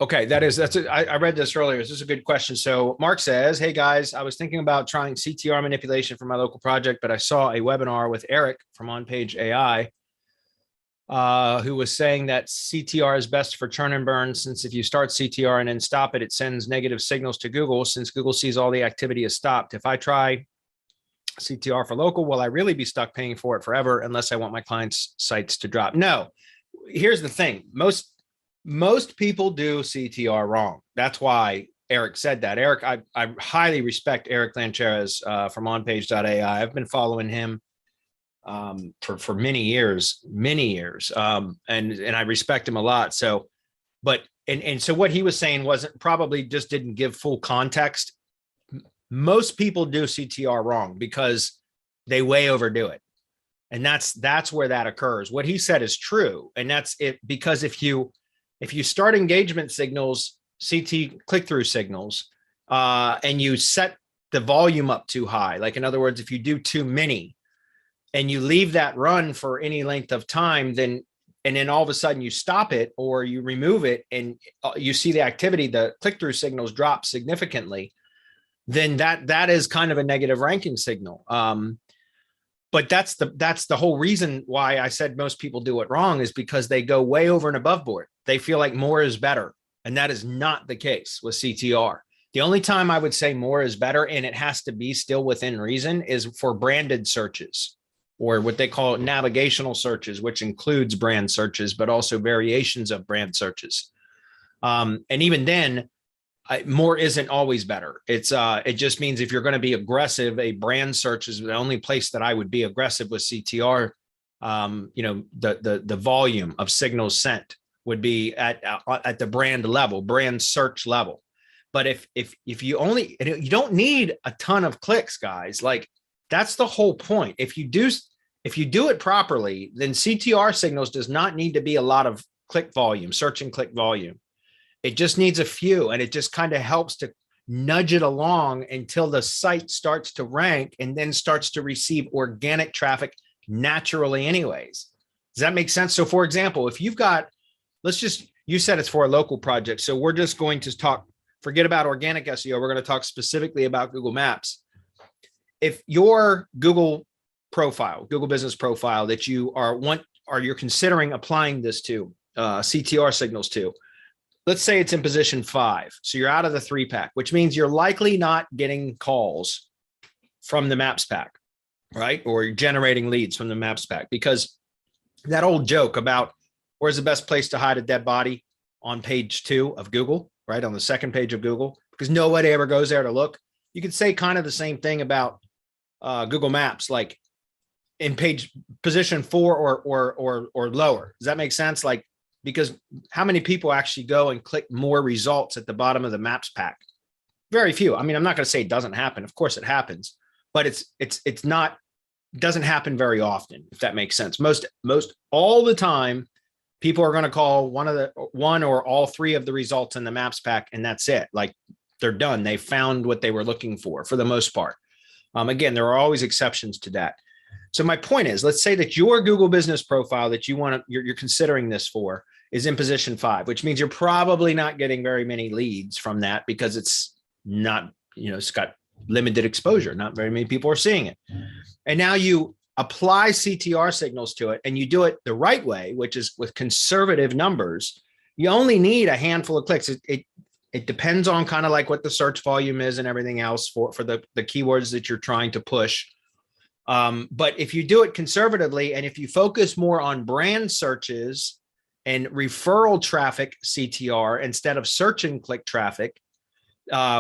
Okay, I read this earlier. This is a good question. So Mark says, "Hey guys, I was thinking about trying CTR manipulation for my local project, but I saw a webinar with Eric from On Page AI, who was saying that CTR is best for churn and burn, since if you start CTR and then stop it, it sends negative signals to Google, since Google sees all the activity is stopped. If I try CTR for local, will I really be stuck paying for it forever unless I want my clients' sites to drop?" No. Here's the thing. Most people do CTR wrong. That's why Eric said that. Eric, I highly respect Eric Lancheras from onpage.ai. I've been following him for many years, and I respect him a lot. So, so what he was saying wasn't, probably just didn't give full context. Most people do CTR wrong because they way overdo it. And that's where that occurs. What he said is true. And that's it, because if you start engagement signals, CT click-through signals, and you set the volume up too high, like in other words, if you do too many and you leave that run for any length of time, then all of a sudden you stop it or you remove it and you see the activity, the click-through signals drop significantly, then that is kind of a negative ranking signal. But that's the whole reason why I said most people do it wrong, is because they go way over and above board. They feel like more is better. And that is not the case with CTR. The only time I would say more is better, and it has to be still within reason, is for branded searches, or what they call navigational searches, which includes brand searches, but also variations of brand searches. And even then, more isn't always better. It just means if you're going to be aggressive, a brand search is the only place that I would be aggressive with CTR. The volume of signals sent would be at the brand level, brand search level. But if you don't need a ton of clicks, guys, like that's the whole point. If you do it properly, then CTR signals does not need to be a lot of click volume, search and click volume. It just needs a few, and it just kind of helps to nudge it along until the site starts to rank and then starts to receive organic traffic naturally anyways. Does that make sense? So for example, if you've got, you said it's for a local project. So we're just going to forget about organic SEO. We're going to talk specifically about Google Maps. If your Google business profile that you're considering applying this to, CTR signals to, let's say it's in position 5. So you're out of the 3-pack, which means you're likely not getting calls from the Maps pack, right? Or you're generating leads from the Maps pack, because that old joke about where's the best place to hide a dead body, on page 2 of Google, right? On the second page of Google, because nobody ever goes there to look. You could say kind of the same thing about Google Maps, like in position 4 or lower. Does that make sense? Like, because how many people actually go and click more results at the bottom of the Maps pack? Very few. I mean, I'm not going to say it doesn't happen. Of course it happens, but it doesn't happen very often, if that makes sense. Most all the time, people are going to call one or all 3 of the results in the Maps pack, and that's it. Like, they're done. They found what they were looking for the most part. Again, there are always exceptions to that. So my point is, let's say that your Google business profile that you're considering this for is in position 5, which means you're probably not getting very many leads from that, because it's not, it's got limited exposure. Not very many people are seeing it. And now you apply CTR signals to it, and you do it the right way, which is with conservative numbers. You only need a handful of clicks. It depends on kind of like what the search volume is and everything else for the keywords that you're trying to push. But if you do it conservatively, and if you focus more on brand searches and referral traffic CTR instead of search and click traffic,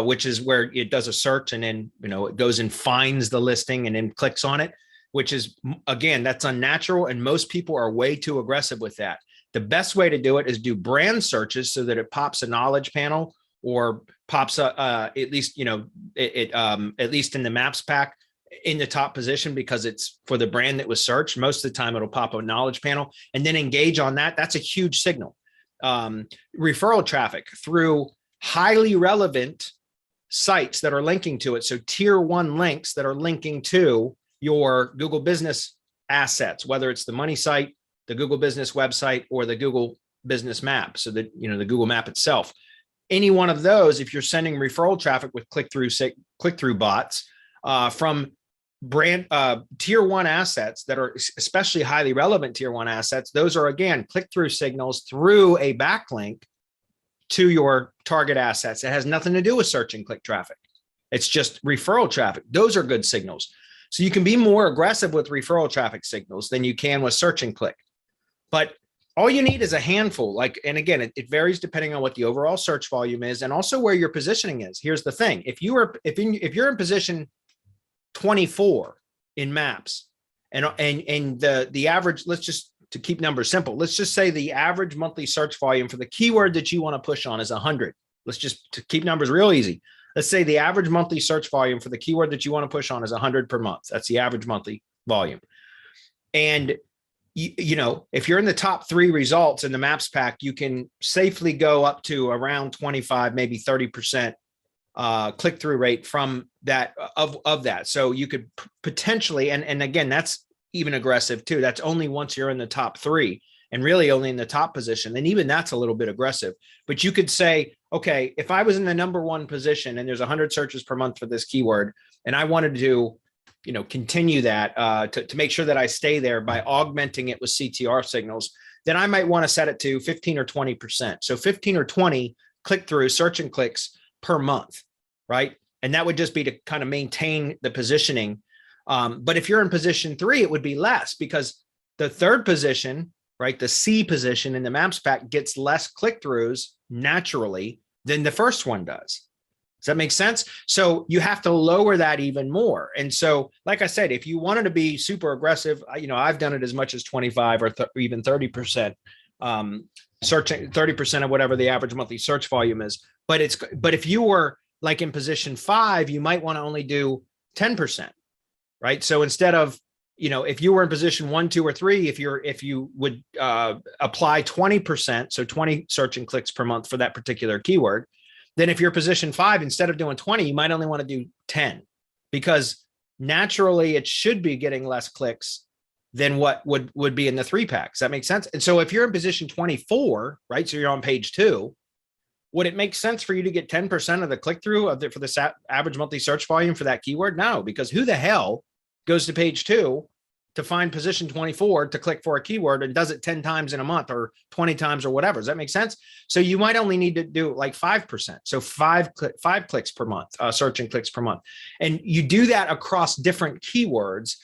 which is where it does a search and then, it goes and finds the listing and then clicks on it, which is, again, that's unnatural. And most people are way too aggressive with that. The best way to do it is do brand searches so that it pops a knowledge panel, or pops at least, at least in the Maps pack, in the top position, because it's for the brand that was searched. Most of the time it'll pop a knowledge panel, and then engage on that. That's a huge signal. Referral traffic through highly relevant sites that are linking to it. So tier 1 links that are linking to your Google business assets, whether it's the money site, the Google business website, or the Google business map. So that, the Google map itself. any one of those, if you're sending referral traffic with click-through bots from brand tier one assets that are especially highly relevant tier one assets, those are again click-through signals through a backlink to your target assets. It has nothing to do with search and click traffic. It's just referral traffic. Those are good signals. So you can be more aggressive with referral traffic signals than you can with search and click. But all you need is a handful. And again, it varies depending on what the overall search volume is and also where your positioning is. Here's the thing. If you're in position 24 in maps and the average, let's just, to keep numbers simple, let's just say the average monthly search volume for the keyword that you want to push on is 100. Let's just, to keep numbers real easy, let's say the average monthly search volume for the keyword that you want to push on is 100 per month. That's the average monthly volume. And you know, if you're in the top 3 results in the maps pack, you can safely go up to around 25, maybe 30% click-through rate from that of that. So you could potentially, and again, that's even aggressive too. That's only once you're in the top 3 and really only in the top position. And even that's a little bit aggressive, but you could say, okay, if I was in the number 1 position and there's 100 searches per month for this keyword, and I wanted to, you know, continue that to make sure that I stay there by augmenting it with CTR signals, then I might want to set it to 15 or 20%. So 15 or 20 click-through search and clicks per month, right? And that would just be to kind of maintain the positioning. But if you're in position 3, it would be less because the third position, right, the C position in the maps pack gets less click-throughs naturally than the first one does. Does that make sense? So you have to lower that even more. And so, like I said, if you wanted to be super aggressive, you know, I've done it as much as 25 or even 30%, searching 30% of whatever the average monthly search volume is. But if you were like in position 5, you might want to only do 10%, right? So instead of, you know, if you were in position 1, 2, or 3, if you would apply 20%, so 20 search and clicks per month for that particular keyword, then if you're position 5, instead of doing 20, you might only want to do 10 because naturally it should be getting less clicks than what would be in the 3 pack. Does that make sense? And so if you're in position 24, right, so you're on page 2, would it make sense for you to get 10% of the click-through for the average monthly search volume for that keyword? No, because who the hell goes to page 2 to find position 24 to click for a keyword and does it 10 times in a month or 20 times or whatever? Does that make sense? So you might only need to do like 5%. So 5 clicks per month, search and clicks per month. And you do that across different keywords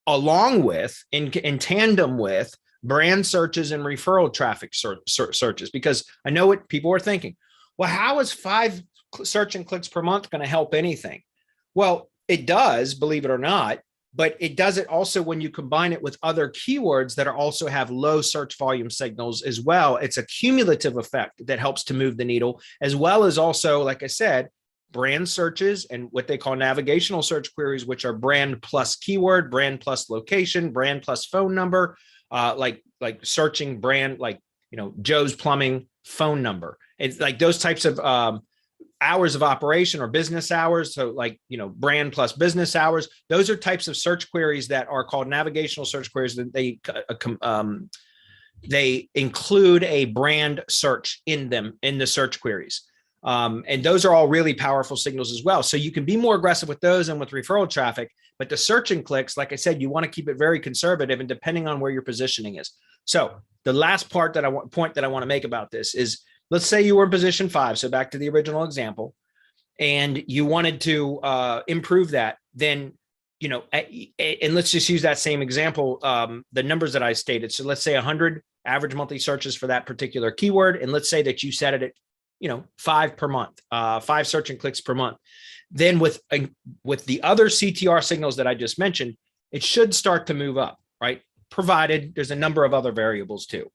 along with, in tandem with brand searches and referral traffic searches, because I know what people are thinking. Well, how is 5 search and clicks per month going to help anything? Well, it does, believe it or not, but it does it also when you combine it with other keywords that are also have low search volume signals as well. It's a cumulative effect that helps to move the needle, as well as also, like I said, brand searches and what they call navigational search queries, which are brand plus keyword, brand plus location, brand plus phone number, like searching brand, like, you know, Joe's Plumbing phone number. It's like those types of hours of operation or business hours. So like, you know, brand plus business hours, those are types of search queries that are called navigational search queries that they include a brand search in them, in the search queries. And those are all really powerful signals as well. So you can be more aggressive with those and with referral traffic, but the search and clicks, like I said, you want to keep it very conservative and depending on where your positioning is. So the last point that I want to make about this is, let's say you were in position 5. So back to the original example, and you wanted to improve that, then, you know, and let's just use that same example, the numbers that I stated. So let's say 100 average monthly searches for that particular keyword. And let's say that you set it at, you know, 5 per month, 5 search and clicks per month. Then with the other CTR signals that I just mentioned, it should start to move up, right? Provided there's a number of other variables too.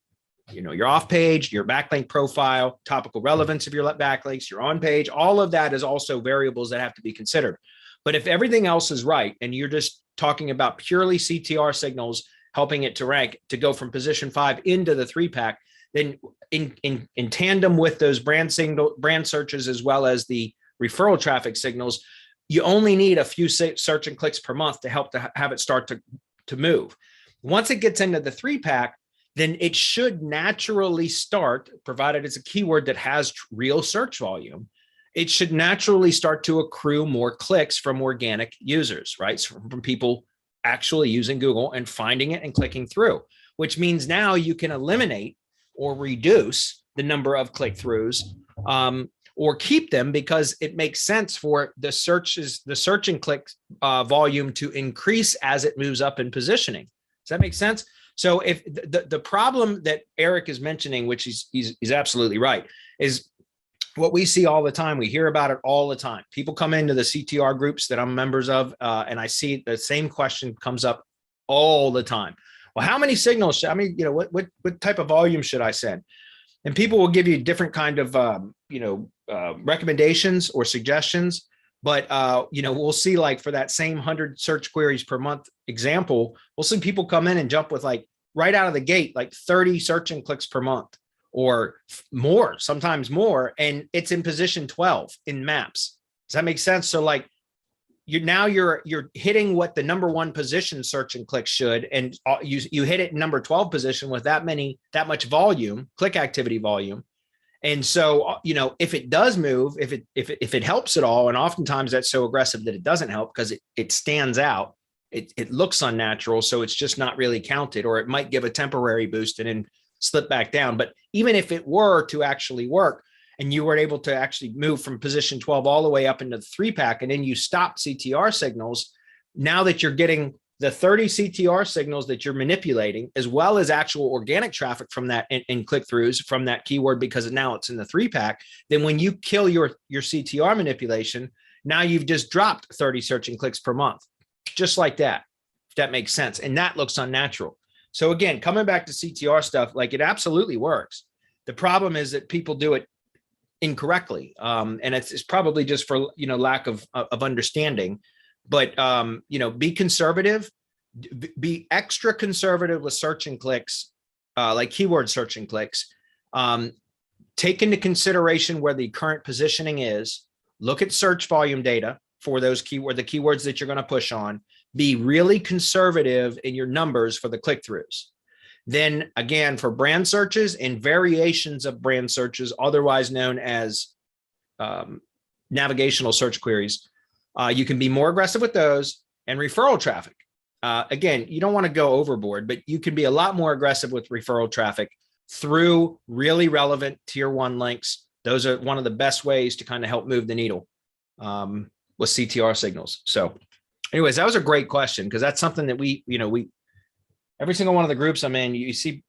You know, your off page, your backlink profile, topical relevance of your backlinks, your on page, all of that is also variables that have to be considered. But if everything else is right, and you're just talking about purely CTR signals, helping it to rank, to go from position 5 into the 3-pack, then in tandem with those brand searches, as well as the referral traffic signals, you only need a few search and clicks per month to help to have it start to move. Once it gets into the 3-pack, then it should naturally start, provided it's a keyword that has real search volume, it should naturally start to accrue more clicks from organic users, right? So from people actually using Google and finding it and clicking through, which means now you can eliminate or reduce the number of click-throughs, or keep them, because it makes sense for the search and click volume to increase as it moves up in positioning. Does that make sense? So if the problem that Erik is mentioning, which he's absolutely right, is what we see all the time. We hear about it all the time. People come into the CTR groups that I'm members of, and I see the same question comes up all the time. Well, how many signals should, what type of volume should I send? And people will give you different kind of, recommendations or suggestions. But, we'll see, like, for that same 100 search queries per month example, we'll see people come in and jump with, like, right out of the gate, like 30 search and clicks per month or more, sometimes more. And it's in position 12 in maps. Does that make sense? So, like, you're hitting what the number one position search and click should, and you hit it in number 12 position with that much volume, click activity volume. And so, if it does move, if it helps at all, and oftentimes that's so aggressive that it doesn't help because it stands out, it looks unnatural, so it's just not really counted, or it might give a temporary boost and then slip back down. But even if it were to actually work, and you were able to actually move from position 12 all the way up into the 3-pack, and then you stopped CTR signals, now that you're getting the 30 CTR signals that you're manipulating, as well as actual organic traffic from that and click-throughs from that keyword, because now it's in the 3-pack, then when you kill your CTR manipulation, now you've just dropped 30 search and clicks per month, just like that, if that makes sense. And that looks unnatural. So again, coming back to CTR stuff, like, it absolutely works. The problem is that people do it incorrectly. And it's probably just for, lack of understanding. But, be conservative, be extra conservative with search and clicks, like keyword search and clicks. Take into consideration where the current positioning is. Look at search volume data for those the keywords that you're going to push on. Be really conservative in your numbers for the click-throughs. Then again, for brand searches and variations of brand searches, otherwise known as navigational search queries, you can be more aggressive with those. And referral traffic. Again, you don't want to go overboard, but you can be a lot more aggressive with referral traffic through really relevant tier 1 links. Those are one of the best ways to kind of help move the needle with CTR signals. So anyways, that was a great question, because that's something that we every single one of the groups I'm in, you see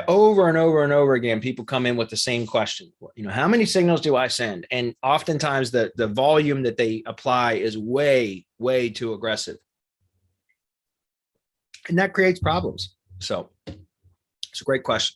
over and over and over again, people come in with the same question. How many signals do I send? And oftentimes the volume that they apply is way, way too aggressive. And that creates problems. So it's a great question.